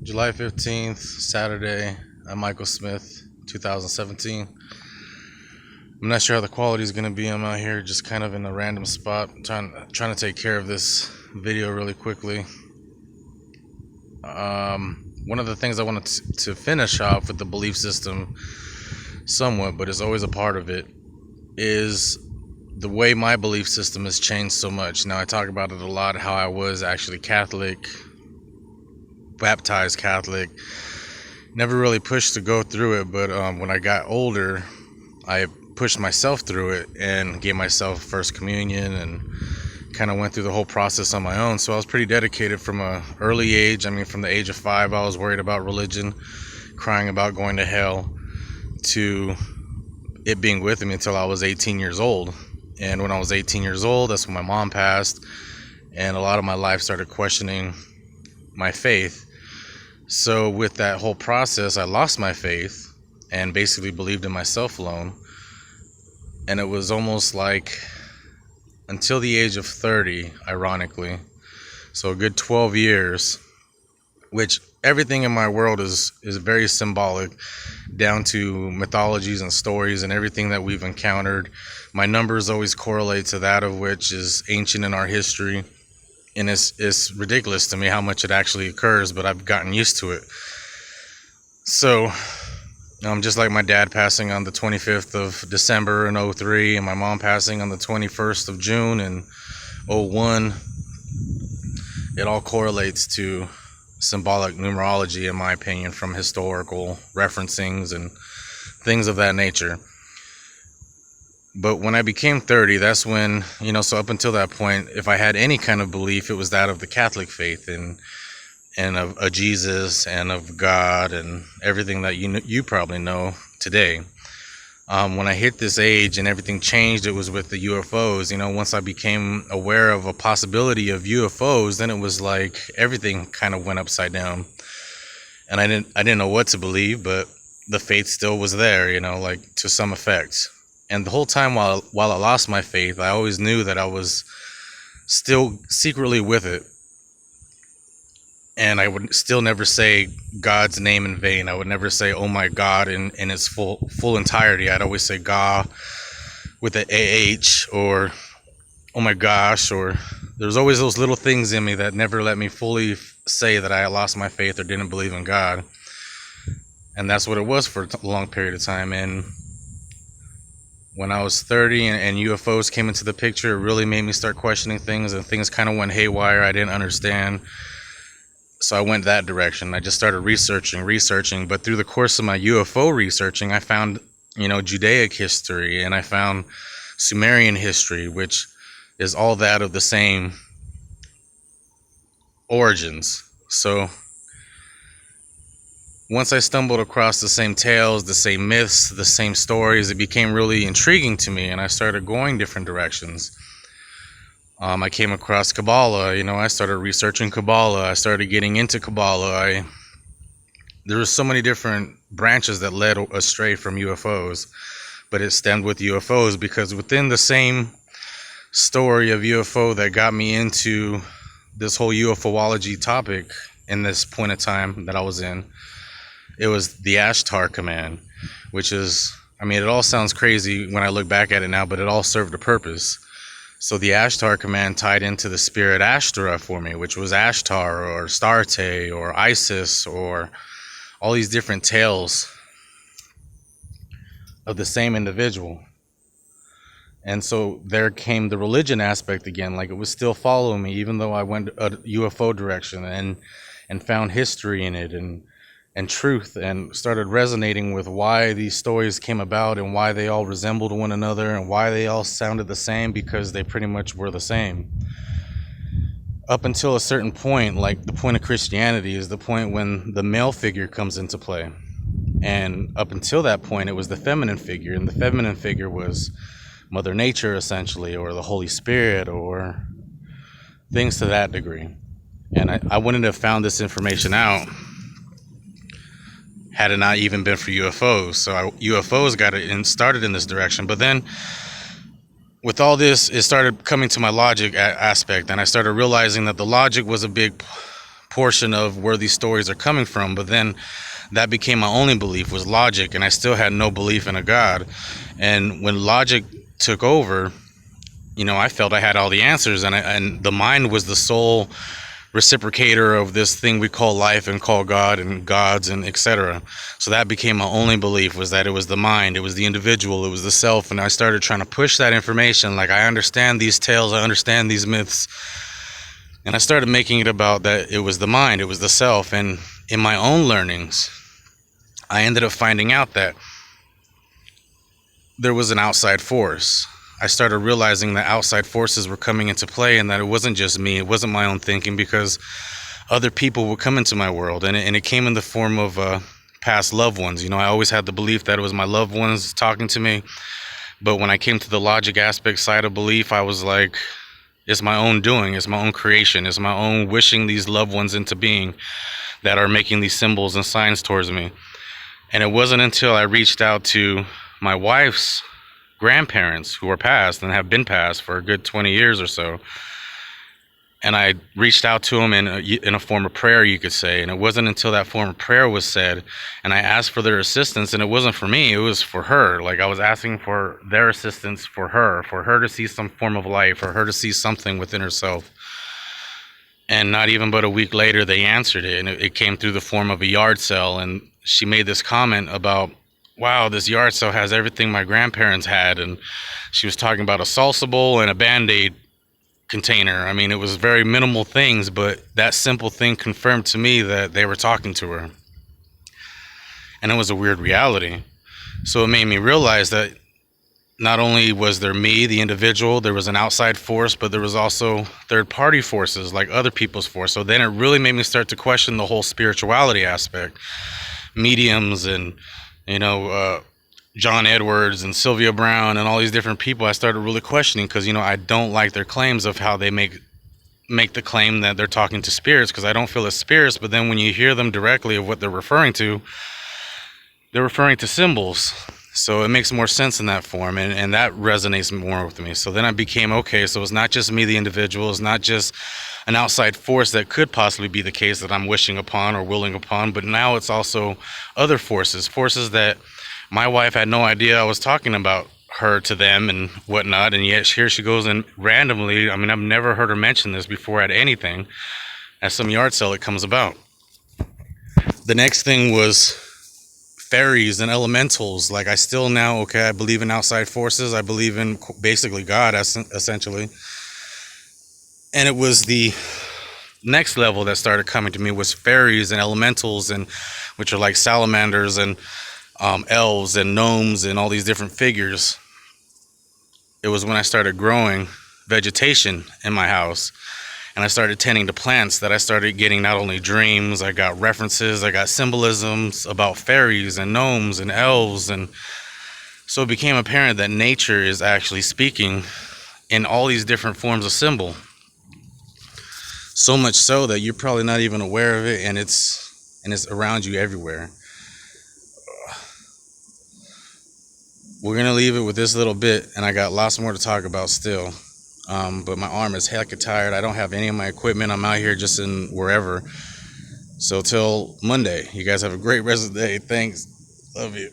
July 15th, Saturday. I'm Michael Smith, 2017. I'm not sure how the quality is going to be. I'm out here just kind of in a random spot trying to take care of this video really quickly. One of the things I wanted to finish off with the belief system somewhat, but it's always a part of it, is the way my belief system has changed so much. Now, I talk about it a lot, how I was actually Catholic, baptized Catholic, never really pushed to go through it, but when I got older, I pushed myself through it and gave myself first communion and kind of went through the whole process on my own. So I was pretty dedicated from an early age. I mean, from the age of 5, I was worried about religion, crying about going to hell, to it being with me until I was 18 years old. And when I was 18 years old, that's when my mom passed, and a lot of my life started questioning my faith. So with that whole process, I lost my faith and basically believed in myself alone. And it was almost like until the age of 30, ironically, so a good 12 years, which everything in my world is very symbolic, down to mythologies and stories and everything that we've encountered. My numbers always correlate to that of which is ancient in our history. And it's ridiculous to me how much it actually occurs, but I've gotten used to it. So, just like my dad passing on the 25th of December in '03, and my mom passing on the 21st of June in '01, it all correlates to symbolic numerology, in my opinion, from historical referencings and things of that nature. But when I became 30, that's when, so up until that point, if I had any kind of belief, it was that of the Catholic faith and of a Jesus and of God and everything that you probably know today. When I hit this age and everything changed, it was with the UFOs. Once I became aware of a possibility of UFOs, then it was like everything kind of went upside down. And I didn't know what to believe, but the faith still was there, like to some effect. And the whole time while I lost my faith, I always knew that I was still secretly with it. And I would still never say God's name in vain. I would never say, oh my God, in its full entirety. I'd always say God with an AH, or oh my gosh, or there's always those little things in me that never let me fully say that I lost my faith or didn't believe in God. And that's what it was for a long period of time. And when I was 30 and UFOs came into the picture, it really made me start questioning things, and things kind of went haywire. I didn't understand. So I went that direction. I just started researching. But through the course of my UFO researching, I found, Judaic history, and I found Sumerian history, which is all that of the same origins. So once I stumbled across the same tales, the same myths, the same stories, it became really intriguing to me, and I started going different directions. I came across Kabbalah. I started researching Kabbalah. I started getting into Kabbalah. There were so many different branches that led astray from UFOs, but it stemmed with UFOs because within the same story of UFO that got me into this whole UFOlogy topic in this point of time that I was in, it was the Ashtar Command, which is, it all sounds crazy when I look back at it now, but it all served a purpose. So the Ashtar Command tied into the spirit Ashtoreth for me, which was Ashtar or Astarte or Isis, or all these different tales of the same individual. And so there came the religion aspect again, like it was still following me, even though I went a UFO direction and found history in it and truth, and started resonating with why these stories came about and why they all resembled one another and why they all sounded the same, because they pretty much were the same. Up until a certain point, like the point of Christianity is the point when the male figure comes into play. And up until that point, it was the feminine figure, and the feminine figure was Mother Nature, essentially, or the Holy Spirit, or things to that degree. And I wouldn't have found this information out had it not even been for UFOs. So UFOs got it started in this direction. But then with all this, it started coming to my logic aspect, and I started realizing that the logic was a big portion of where these stories are coming from. But then that became my only belief, was logic, and I still had no belief in a God. And when logic took over, I felt I had all the answers, and the mind was the sole reciprocator of this thing we call life and call God and gods and etc. So that became my only belief, was that it was the mind, it was the individual, it was the self. And I started trying to push that information, like, I understand these tales, I understand these myths, and I started making it about that it was the mind, it was the self. And in my own learnings, I ended up finding out that there was an outside force. I started realizing that outside forces were coming into play, and that it wasn't just me, it wasn't my own thinking, because other people would come into my world, and it came in the form of past loved ones. I always had the belief that it was my loved ones talking to me, but when I came to the logic aspect side of belief, I was like, it's my own doing, it's my own creation, it's my own wishing these loved ones into being that are making these symbols and signs towards me. And it wasn't until I reached out to my wife's grandparents, who are passed and have been passed for a good 20 years or so, and I reached out to them in a form of prayer, you could say. And it wasn't until that form of prayer was said, and I asked for their assistance, and it wasn't for me, it was for her. Like, I was asking for their assistance for her to see some form of light, for her to see something within herself. And not even but a week later, they answered it, and it came through the form of a yard sale. And she made this comment about, wow, this yard sale has everything my grandparents had. And she was talking about a salsa bowl and a Band-Aid container. I mean, it was very minimal things, but that simple thing confirmed to me that they were talking to her. And it was a weird reality. So it made me realize that not only was there me, the individual, there was an outside force, but there was also third-party forces, like other people's force. So then it really made me start to question the whole spirituality aspect. Mediums and, John Edwards and Sylvia Brown and all these different people, I started really questioning, because, I don't like their claims of how they make the claim that they're talking to spirits, because I don't feel it's spirits. But then when you hear them directly of what they're referring to, they're referring to symbols. So it makes more sense in that form, and that resonates more with me. So then I became, okay, so it's not just me, the individual, it's not just an outside force that could possibly be the case that I'm wishing upon or willing upon, but now it's also other forces that my wife had no idea I was talking about her to them and whatnot, and yet here she goes and randomly, I've never heard her mention this before at anything, at some yard sale it comes about. The next thing was fairies and elementals. Like, I still now, okay, I believe in outside forces, I believe in basically God, essentially. And it was the next level that started coming to me was fairies and elementals, and which are like salamanders and elves and gnomes and all these different figures. It was when I started growing vegetation in my house, and I started tending to plants, that I started getting not only dreams, I got references, I got symbolisms about fairies and gnomes and elves. And so it became apparent that nature is actually speaking in all these different forms of symbol. So much so that you're probably not even aware of it, and it's around you everywhere. We're gonna leave it with this little bit, and I got lots more to talk about still. But my arm is hecka tired. I don't have any of my equipment. I'm out here just in wherever. So till Monday, you guys have a great rest of the day. Thanks. Love you.